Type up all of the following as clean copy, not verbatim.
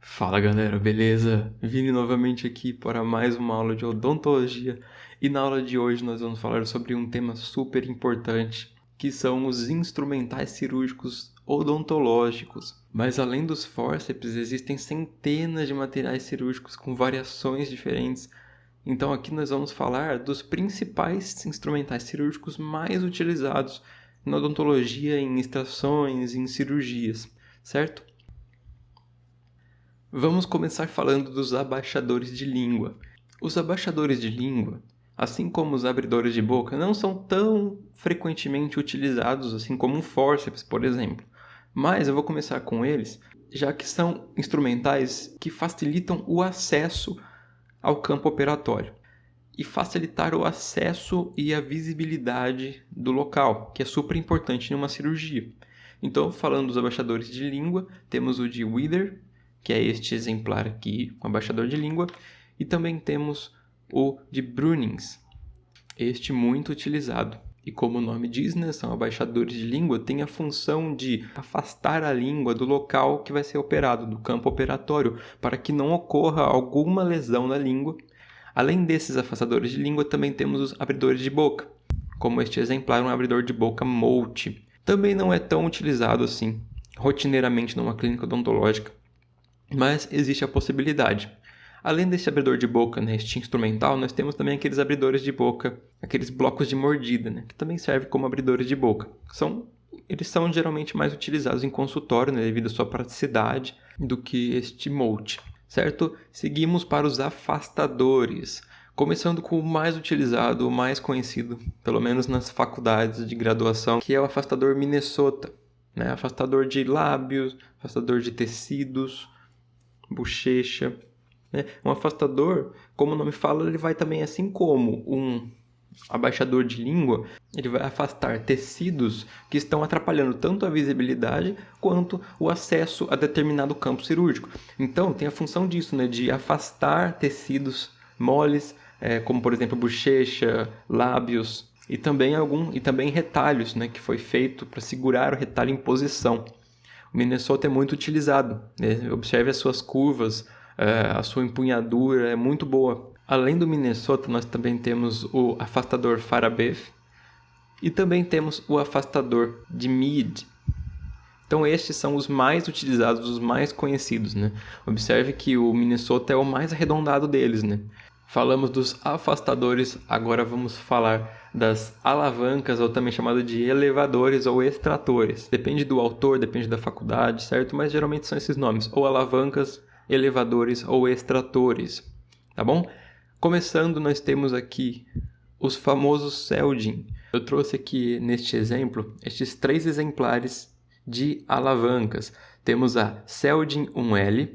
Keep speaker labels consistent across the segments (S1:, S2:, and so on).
S1: Fala galera, beleza? Vini novamente aqui para mais uma aula de odontologia e na aula de hoje nós vamos falar sobre um tema super importante que são os instrumentais cirúrgicos odontológicos. Mas além dos fórceps, existem centenas de materiais cirúrgicos com variações diferentes. Então aqui nós vamos falar dos principais instrumentais cirúrgicos mais utilizados na odontologia, em extrações, em cirurgias, certo? Vamos começar falando dos abaixadores de língua. Os abaixadores de língua, assim como os abridores de boca, não são tão frequentemente utilizados assim como um fórceps, por exemplo. Mas eu vou começar com eles, já que são instrumentais que facilitam o acesso ao campo operatório e facilitar o acesso e a visibilidade do local, que é super importante em uma cirurgia. Então, falando dos abaixadores de língua, temos o de Wither, que é este exemplar aqui, um abaixador de língua, e também temos o de Brunings, este muito utilizado. E como o nome diz, né, são abaixadores de língua, tem a função de afastar a língua do local que vai ser operado, do campo operatório, para que não ocorra alguma lesão na língua. Além desses afastadores de língua, também temos os abridores de boca, como este exemplar, um abridor de boca Molt. Também não é tão utilizado assim, rotineiramente numa clínica odontológica, mas existe a possibilidade. Além desse abridor de boca, né, este instrumental, nós temos também aqueles abridores de boca, aqueles blocos de mordida, né, que também servem como abridores de boca. Eles são geralmente mais utilizados em consultório, né, devido à sua praticidade, do que este Molt, certo? Seguimos para os afastadores, começando com o mais utilizado, o mais conhecido, pelo menos nas faculdades de graduação, que é o afastador Minnesota, né? Afastador de lábios, afastador de tecidos, bochecha, né? Um afastador, como o nome fala, ele vai também, assim como um abaixador de língua, ele vai afastar tecidos que estão atrapalhando tanto a visibilidade quanto o acesso a determinado campo cirúrgico. Então, tem a função disso, né, de afastar tecidos moles, como por exemplo bochecha, lábios e também retalhos, né, que foi feito para segurar o retalho em posição. O Minnesota é muito utilizado, né? Observe as suas curvas, a sua empunhadura é muito boa. Além do Minnesota, nós também temos o afastador Farabeuf e também temos o afastador de Mead. Então estes são os mais utilizados, os mais conhecidos, né? Observe que o Minnesota é o mais arredondado deles, né? Falamos dos afastadores, agora vamos falar das alavancas, ou também chamado de elevadores ou extratores. Depende do autor, depende da faculdade, certo? Mas geralmente são esses nomes, ou alavancas, elevadores ou extratores, tá bom? Começando, nós temos aqui os famosos Selgin. Eu trouxe aqui neste exemplo, estes 3 exemplares de alavancas. Temos a Selgin 1L,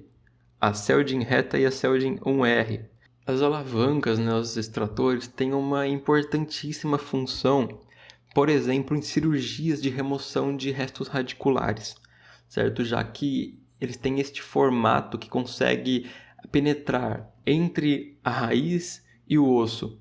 S1: a Selgin reta e a Selgin 1R. As alavancas, né, os extratores, têm uma importantíssima função, por exemplo, em cirurgias de remoção de restos radiculares, certo? Já que eles têm este formato que consegue penetrar entre a raiz e o osso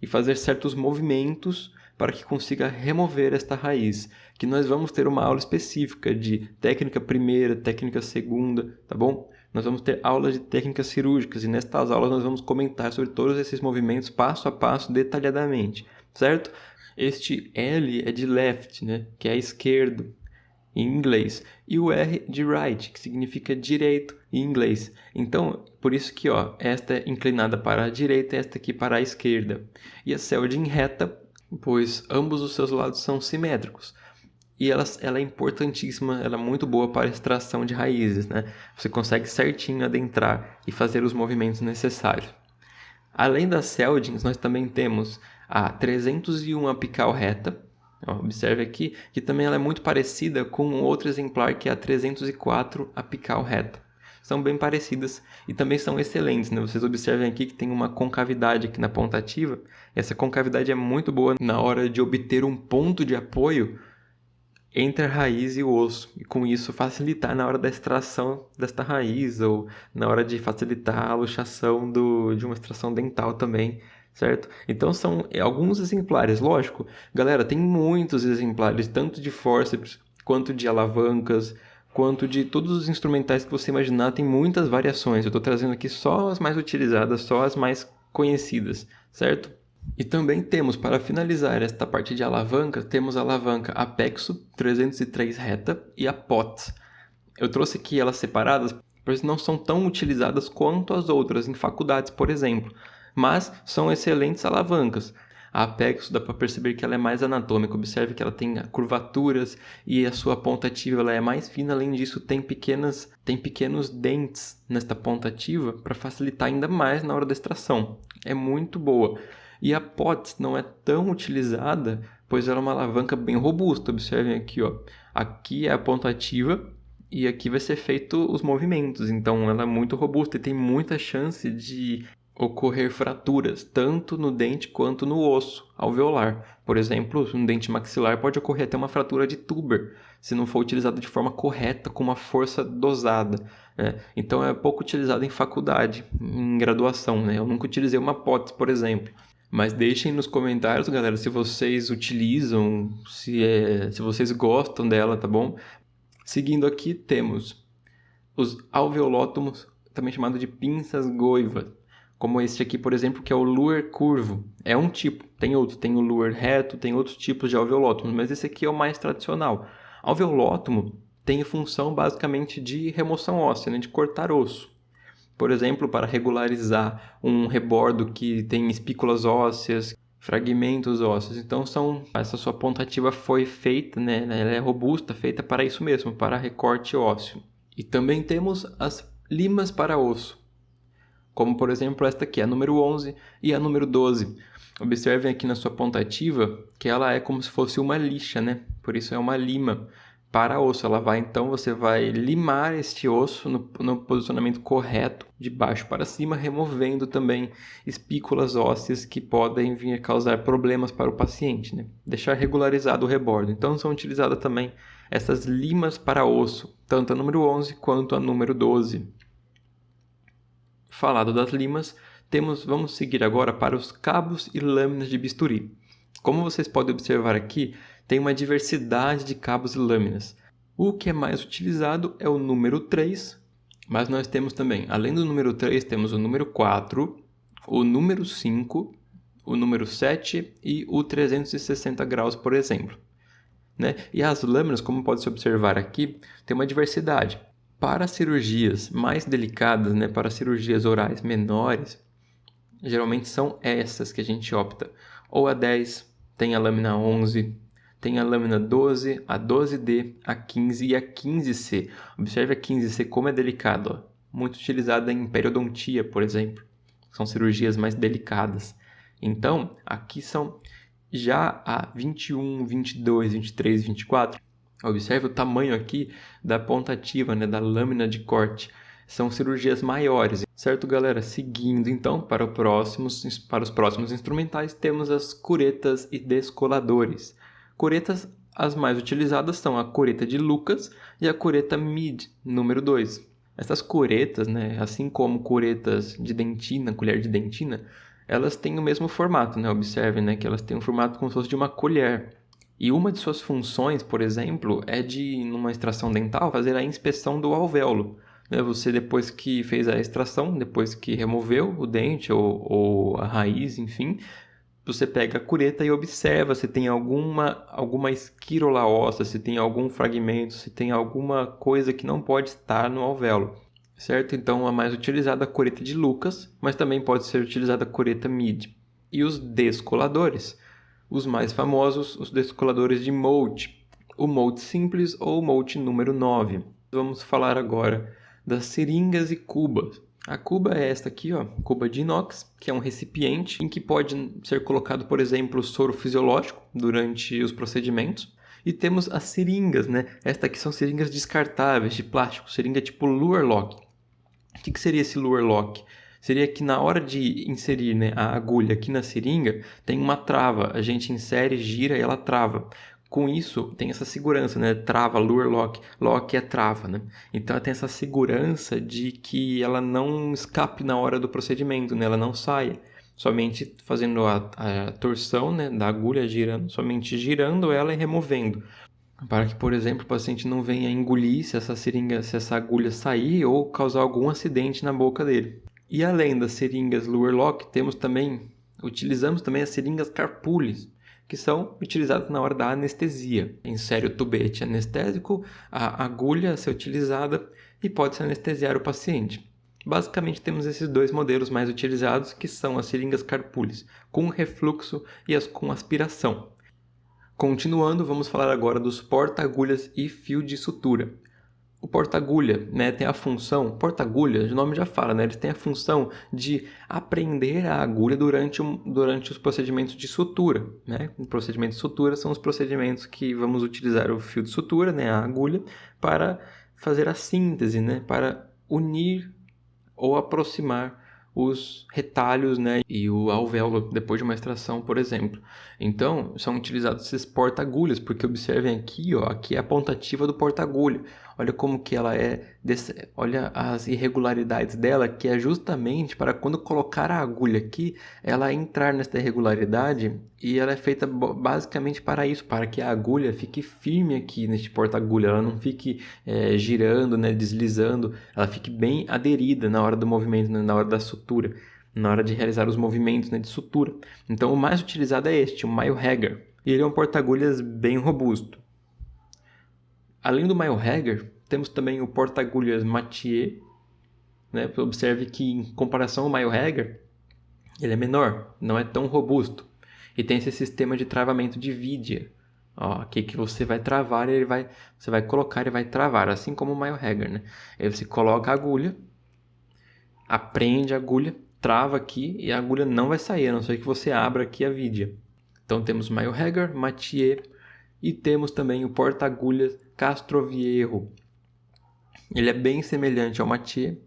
S1: e fazer certos movimentos para que consiga remover esta raiz, que nós vamos ter uma aula específica de técnica primeira, técnica segunda, tá bom? Nós vamos ter aulas de técnicas cirúrgicas e nestas aulas nós vamos comentar sobre todos esses movimentos passo a passo, detalhadamente, certo? Este L é de left, né, que é esquerdo em inglês, e o R de right, que significa direito em inglês. Então, por isso que, ó, esta é inclinada para a direita e esta aqui para a esquerda. E a Selgin reta, pois ambos os seus lados são simétricos. E ela é importantíssima, ela é muito boa para a extração de raízes, né? Você consegue certinho adentrar e fazer os movimentos necessários. Além das Selgins, nós também temos a 301 apical reta. Ó, observe aqui que também ela é muito parecida com outro exemplar que é a 304 apical reta. São bem parecidas e também são excelentes, né? Vocês observem aqui que tem uma concavidade aqui na ponta ativa. Essa concavidade é muito boa na hora de obter um ponto de apoio entre a raiz e o osso, e com isso facilitar na hora da extração desta raiz, ou na hora de facilitar a luxação de uma extração dental também, certo? Então são alguns exemplares, lógico, galera, tem muitos exemplares, tanto de fórceps quanto de alavancas, quanto de todos os instrumentais que você imaginar, tem muitas variações. Eu estou trazendo aqui só as mais utilizadas, só as mais conhecidas, certo? E também temos, para finalizar esta parte de alavanca, temos a alavanca Apexo 303 reta e a POTS. Eu trouxe aqui elas separadas, pois não são tão utilizadas quanto as outras em faculdades, por exemplo, mas são excelentes alavancas. A Apexo dá para perceber que ela é mais anatômica, observe que ela tem curvaturas e a sua ponta ativa ela é mais fina, além disso tem pequenos dentes nesta ponta ativa para facilitar ainda mais na hora da extração. É muito boa. E a POTS não é tão utilizada, pois ela é uma alavanca bem robusta, observem aqui, ó. Aqui é a ponta ativa e aqui vai ser feito os movimentos, então ela é muito robusta e tem muita chance de ocorrer fraturas, tanto no dente quanto no osso alveolar. Por exemplo, no dente maxilar pode ocorrer até uma fratura de tuber, se não for utilizado de forma correta, com uma força dosada, né? Então é pouco utilizado em faculdade, em graduação, né? Eu nunca utilizei uma POTS, por exemplo. Mas deixem nos comentários, galera, se vocês utilizam, se vocês gostam dela, tá bom? Seguindo aqui, temos os alveolótomos, também chamado de pinças goivas, como este aqui, por exemplo, que é o Luer curvo. É um tipo, tem outros, tem o Luer reto, tem outros tipos de alveolótomos, mas esse aqui é o mais tradicional. Alveolótomo tem função basicamente de remoção óssea, né, de cortar osso. Por exemplo, para regularizar um rebordo que tem espículas ósseas, fragmentos ósseos. Então, essa sua ponta ativa foi feita, né? Ela é robusta, feita para isso mesmo, para recorte ósseo. E também temos as limas para osso, como por exemplo esta aqui, a número 11 e a número 12. Observem aqui na sua ponta ativa que ela é como se fosse uma lixa, né? Por isso é uma lima para osso. Então você vai limar este osso no posicionamento correto, de baixo para cima, removendo também espículas ósseas que podem vir a causar problemas para o paciente, né? Deixar regularizado o rebordo. Então são utilizadas também essas limas para osso, tanto a número 11 quanto a número 12. Falado das limas, vamos seguir agora para os cabos e lâminas de bisturi. Como vocês podem observar aqui, tem uma diversidade de cabos e lâminas. O que é mais utilizado é o número 3, mas nós temos também, além do número 3, temos o número 4, o número 5, o número 7 e o 360 graus, por exemplo, né? E as lâminas, como pode se observar aqui, tem uma diversidade. Para cirurgias mais delicadas, né, para cirurgias orais menores, geralmente são essas que a gente opta. Ou a 10, tem a lâmina 11, tem a lâmina 12, a 12D, a 15 e a 15C. Observe a 15C como é delicado, ó. Muito utilizada em periodontia, por exemplo. São cirurgias mais delicadas. Então, aqui são já a 21, 22, 23 e 24. Observe o tamanho aqui da ponta ativa, né, da lâmina de corte. São cirurgias maiores, certo, galera? Seguindo, então, para os próximos instrumentais, temos as curetas e descoladores. Curetas, as mais utilizadas são a cureta de Lucas e a cureta Mead, número 2. Essas curetas, né, assim como curetas de dentina, colher de dentina, elas têm o mesmo formato, né? Observe, né, que elas têm um formato como se fosse de uma colher. E uma de suas funções, por exemplo, é de, numa extração dental, fazer a inspeção do alvéolo. Você, depois que fez a extração, depois que removeu o dente ou a raiz, enfim, você pega a cureta e observa se tem alguma esquírola óssea, se tem algum fragmento, se tem alguma coisa que não pode estar no alvéolo, certo? Então, a mais utilizada é a cureta de Lucas, mas também pode ser utilizada a cureta Mead. E os descoladores. Os mais famosos, os descoladores de Mote, o Mote simples ou o Mote número 9. Vamos falar agora das seringas e cubas. A cuba é esta aqui, ó, cuba de inox, que é um recipiente em que pode ser colocado, por exemplo, soro fisiológico durante os procedimentos. E temos as seringas, né? Esta aqui são seringas descartáveis, de plástico, seringa tipo Luer Lock. O que seria esse Luer Lock? Seria que na hora de inserir, né, a agulha aqui na seringa, tem uma trava. A gente insere, gira e ela trava. Com isso, tem essa segurança, né? Trava, Luer Lock. Lock é trava, né? Então, ela tem essa segurança de que ela não escape na hora do procedimento, né? Ela não saia. Somente fazendo a torção, né, da agulha girando, somente girando ela e removendo. para que, por exemplo, o paciente não venha engolir se se essa agulha sair ou causar algum acidente na boca dele. E além das seringas Luer Lock, utilizamos também as seringas Carpules, que são utilizadas na hora da anestesia. Insere o tubete anestésico, a agulha a ser utilizada e pode-se anestesiar o paciente. Basicamente temos esses dois modelos mais utilizados, que são as seringas Carpules, com refluxo e as com aspiração. Continuando, vamos falar agora dos porta-agulhas e fio de sutura. O porta-agulha, né, tem a função, porta-agulha, o nome já fala, né, ele tem a função de apreender a agulha durante os procedimentos de sutura, né? Os procedimentos de sutura são os procedimentos que vamos utilizar o fio de sutura, né, a agulha, para fazer a síntese, né, para unir ou aproximar os retalhos, né, e o alvéolo depois de uma extração, por exemplo. Então, são utilizados esses porta-agulhas, porque observem aqui, ó, aqui é a pontativa do porta-agulha. Olha como que ela olha as irregularidades dela, que é justamente para quando colocar a agulha aqui, ela entrar nessa irregularidade, e ela é feita basicamente para isso, para que a agulha fique firme aqui neste porta-agulha, ela não fique girando, né, deslizando, ela fique bem aderida na hora do movimento, né, na hora da sutura, na hora de realizar os movimentos, né, de sutura. Então o mais utilizado é este, o Mile Hager, e ele é um porta-agulhas bem robusto. Além do Mile Hager, temos também o porta-agulhas Mathieu, né? Observe que em comparação ao Mile Hager, ele é menor, não é tão robusto. E tem esse sistema de travamento de vidia. Ó, aqui que você vai travar, você vai colocar e vai travar, assim como o Mile Hager, né? Aí você coloca a agulha, aprende a agulha, trava aqui e a agulha não vai sair, a não ser que você abra aqui a vidia. Então temos Mile Hager, Mathieu e temos também o porta-agulhas Castroviejo. Ele é bem semelhante ao Mathieu,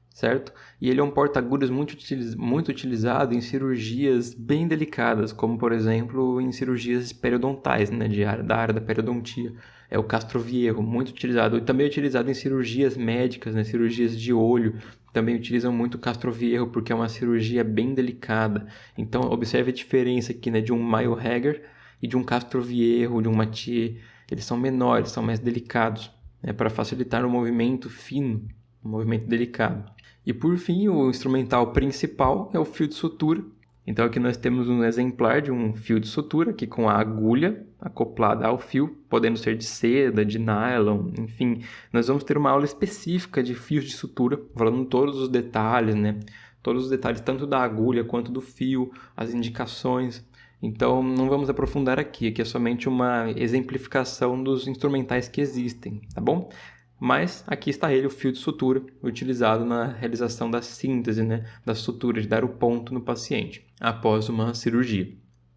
S1: certo? E ele é um porta-agulhas muito utilizado em cirurgias bem delicadas, como por exemplo em cirurgias periodontais, né, da área da periodontia. É o Castroviejo, muito utilizado. E também é utilizado em cirurgias médicas, né, cirurgias de olho. Também utilizam muito o Castroviejo porque é uma cirurgia bem delicada. Então observe a diferença aqui, né, de um Mile Hager e de um Castroviejo, de um Mathieu. Eles são menores, são mais delicados, né, para facilitar o movimento fino, um movimento delicado. E por fim, o instrumental principal é o fio de sutura. Então aqui nós temos um exemplar de um fio de sutura, aqui com a agulha acoplada ao fio, podendo ser de seda, de nylon, enfim. Nós vamos ter uma aula específica de fios de sutura, falando todos os detalhes, né? Todos os detalhes tanto da agulha quanto do fio, as indicações. Então não vamos aprofundar aqui é somente uma exemplificação dos instrumentais que existem, tá bom? Mas aqui está ele, o fio de sutura, utilizado na realização da síntese, né, da sutura, de dar o ponto no paciente, após uma cirurgia.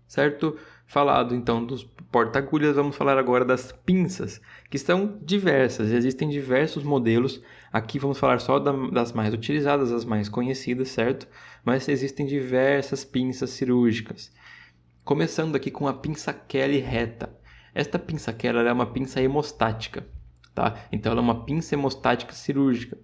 S1: Certo? Falado então dos porta-agulhas, vamos falar agora das pinças, que são diversas, existem diversos modelos. Aqui vamos falar só das mais utilizadas, as mais conhecidas, certo? Mas existem diversas pinças cirúrgicas. Começando aqui com a pinça Kelly reta. Esta pinça Kelly é uma pinça hemostática. Tá? Então ela é uma pinça hemostática cirúrgica.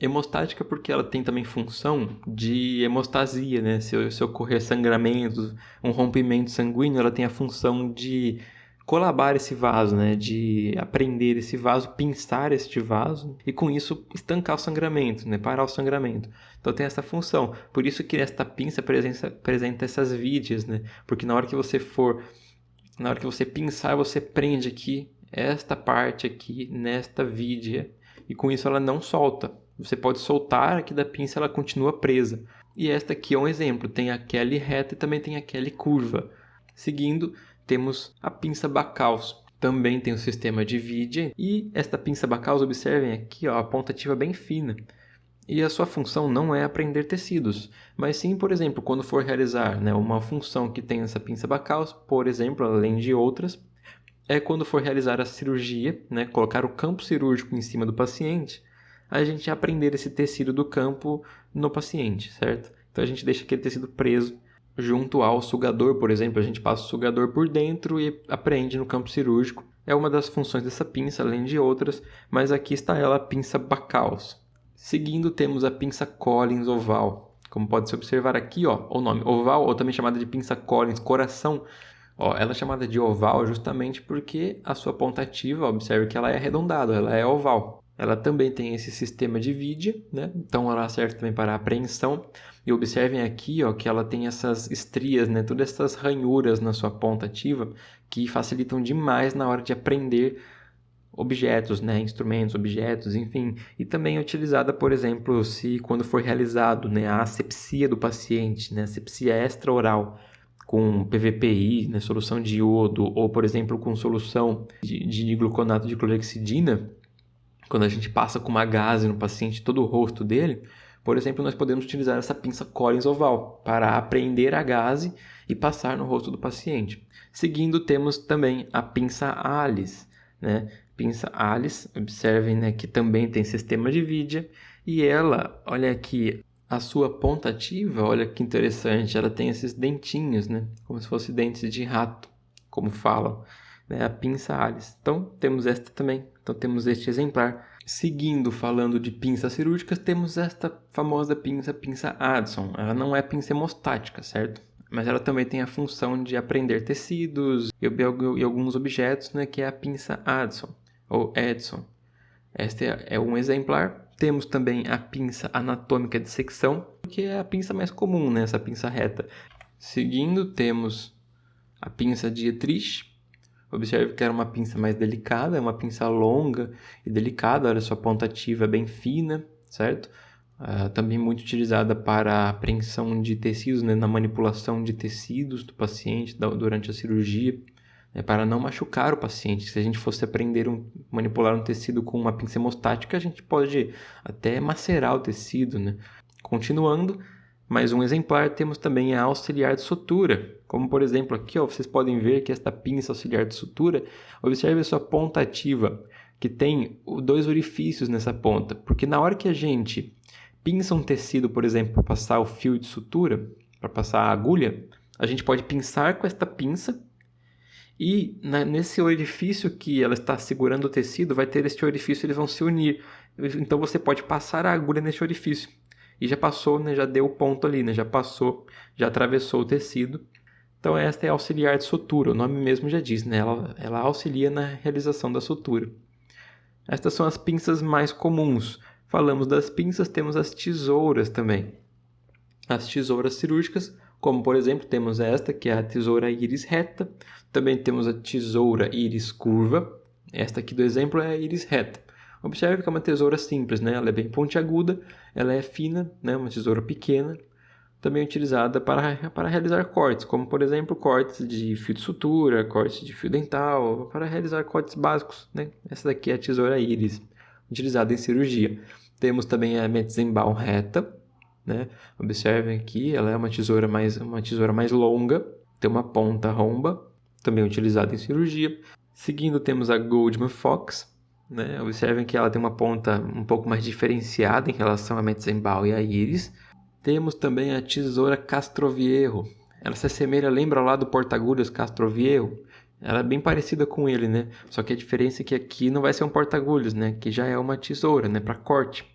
S1: Hemostática porque ela tem também função de hemostasia, né? Se ocorrer sangramentos, um rompimento sanguíneo, ela tem a função de colabar esse vaso, né? De apreender esse vaso, pinçar este vaso e com isso estancar o sangramento, né? Parar o sangramento. Então tem essa função. Por isso que esta pinça apresenta essas vídeas, né? Porque na hora que você pinçar, você prende aqui esta parte aqui nesta vídia e com isso ela não solta. Você pode soltar aqui da pinça, ela continua presa. E esta aqui é um exemplo, tem a Kelly reta e também tem a Kelly curva. Seguindo, temos a pinça Bacchus. Também tem o sistema de vídia e esta pinça Bacchus, observem aqui, ó, a pontativa bem fina. E a sua função não é aprender tecidos, mas sim, por exemplo, quando for realizar, né, uma função que tem essa pinça Bacchus, por exemplo, além de outras, é quando for realizar a cirurgia, né, colocar o campo cirúrgico em cima do paciente, a gente aprender esse tecido do campo no paciente, certo? Então a gente deixa aquele tecido preso junto ao sugador, por exemplo, a gente passa o sugador por dentro e aprende no campo cirúrgico. É uma das funções dessa pinça, além de outras, mas aqui está ela, a pinça Bacchus. Seguindo, temos a pinça Collins oval. Como pode se observar aqui, ó, o nome oval, ou também chamada de pinça Collins coração, Ó, ela é chamada de oval justamente porque a sua ponta ativa, observe que ela é arredondada, ela é oval. Ela também tem esse sistema de vidia, né? Então ela serve também para apreensão. E observem aqui, ó, que ela tem essas estrias, né? Todas essas ranhuras na sua ponta ativa que facilitam demais na hora de apreender objetos, né? Instrumentos, objetos, enfim. E também é utilizada, por exemplo, se quando for realizado, né, a asepsia do paciente, né? Asepsia extraoral com PVPI, né, solução de iodo, ou, por exemplo, com solução de gluconato de clorexidina, quando a gente passa com uma gaze no paciente todo o rosto dele, por exemplo, nós podemos utilizar essa pinça Collins oval para apreender a gaze e passar no rosto do paciente. Seguindo, temos também a pinça Alice, né? Pinça Alice, observem, né, que também tem sistema de vidia, e ela, olha aqui, a sua ponta ativa, olha que interessante, ela tem esses dentinhos, né? Como se fossem dentes de rato, como falam, né? A pinça Alice. Então, temos esta também. Então, temos este exemplar. Seguindo, falando de pinças cirúrgicas, temos esta famosa pinça Addison. Ela não é pinça hemostática, certo? Mas ela também tem a função de apreender tecidos e alguns objetos, né? Que é a pinça Addison, ou Edson. Este é um exemplar. Temos também a pinça anatômica de secção, que é a pinça mais comum, né? Essa pinça reta. Seguindo, temos a pinça Dietrich. Observe que era uma pinça mais delicada, é uma pinça longa e delicada. Olha, sua ponta ativa é bem fina, certo? Também muito utilizada para a apreensão de tecidos, né? Na manipulação de tecidos do paciente durante a cirurgia. Para não machucar o paciente. Se a gente fosse manipular um tecido com uma pinça hemostática, a gente pode até macerar o tecido, né? Continuando, mais um exemplar, temos também a auxiliar de sutura. Como, por exemplo, aqui, ó, vocês podem ver que esta pinça auxiliar de sutura, observe a sua ponta ativa, que tem 2 orifícios nessa ponta. Porque na hora que a gente pinça um tecido, por exemplo, para passar o fio de sutura, para passar a agulha, a gente pode pinçar com esta pinça, e nesse orifício que ela está segurando o tecido, vai ter este orifício, eles vão se unir. Então você pode passar a agulha nesse orifício. E já passou, né, já deu o ponto ali, né, já passou, já atravessou o tecido. Então esta é a auxiliar de sutura, o nome mesmo já diz, né, ela auxilia na realização da sutura. Estas são as pinças mais comuns. Falamos das pinças, temos as tesouras também. As tesouras cirúrgicas, como por exemplo, temos esta, que é a tesoura íris reta. Também temos a tesoura íris curva. Esta aqui do exemplo é a íris reta. Observe que é uma tesoura simples, né? Ela é bem pontiaguda, ela é fina, né? Uma tesoura pequena. Também utilizada para realizar cortes, como por exemplo, cortes de fio de sutura, cortes de fio dental, para realizar cortes básicos, né? Essa daqui é a tesoura íris, utilizada em cirurgia. Temos também a Metzenbaum reta, né? Observem aqui, ela é uma tesoura mais longa, tem uma ponta romba, também utilizada em cirurgia. Seguindo, temos a Goldman Fox, né? Observem que ela tem uma ponta um pouco mais diferenciada em relação à Metzenbaum e à íris. Temos também a tesoura Castroviejo. Ela se assemelha, lembra lá do porta-agulhas Castroviejo? Ela é bem parecida com ele, né? Só que a diferença é que aqui não vai ser um porta-agulhas, né? Que já é uma tesoura, né? Para corte.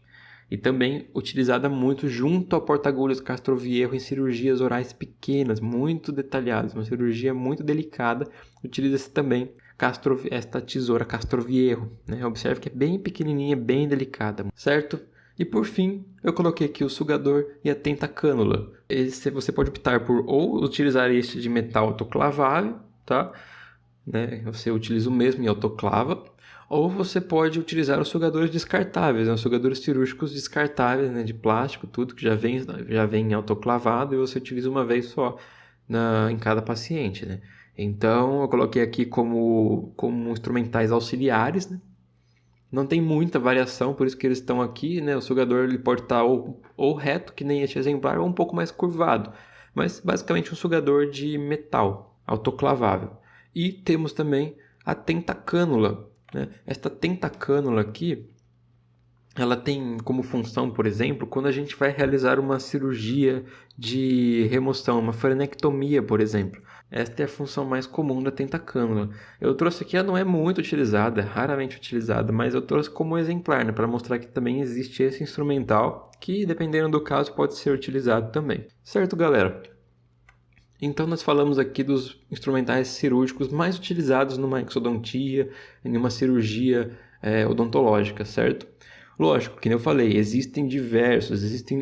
S1: E também utilizada muito junto ao porta-agulhas Castroviejo em cirurgias orais pequenas, muito detalhadas, uma cirurgia muito delicada. Utiliza-se também esta tesoura Castroviejo, né? Observe que é bem pequenininha, bem delicada, certo? E por fim, eu coloquei aqui o sugador e a tentacânula. Você pode optar por ou utilizar este de metal autoclavável, tá? Né? Você utiliza o mesmo e autoclava. Ou você pode utilizar os sugadores descartáveis, né? Os sugadores cirúrgicos descartáveis, né? De plástico, tudo que já vem autoclavado e você utiliza uma vez só em cada paciente, né? Então, eu coloquei aqui como instrumentais auxiliares, né? Não tem muita variação, por isso que eles estão aqui, né? O sugador ele pode estar ou reto, que nem este exemplar, ou um pouco mais curvado. Mas, basicamente, um sugador de metal, autoclavável. E temos também a tentacânula, né? Esta tentacânula aqui, ela tem como função, por exemplo, quando a gente vai realizar uma cirurgia de remoção, uma farinectomia, por exemplo. Esta é a função mais comum da tentacânula. Eu trouxe aqui, ela não é muito utilizada, é raramente utilizada, mas eu trouxe como exemplar, né, para mostrar que também existe esse instrumental que, dependendo do caso, pode ser utilizado também. Certo, galera? Então nós falamos aqui dos instrumentais cirúrgicos mais utilizados numa exodontia, em uma cirurgia odontológica, certo? Lógico, que nem eu falei, existem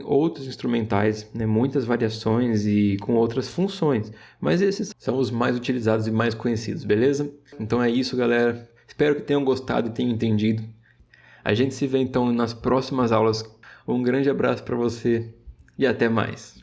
S1: outros instrumentais, né, muitas variações e com outras funções, mas esses são os mais utilizados e mais conhecidos, beleza? Então é isso, galera. Espero que tenham gostado e tenham entendido. A gente se vê então nas próximas aulas. Um grande abraço para você e até mais.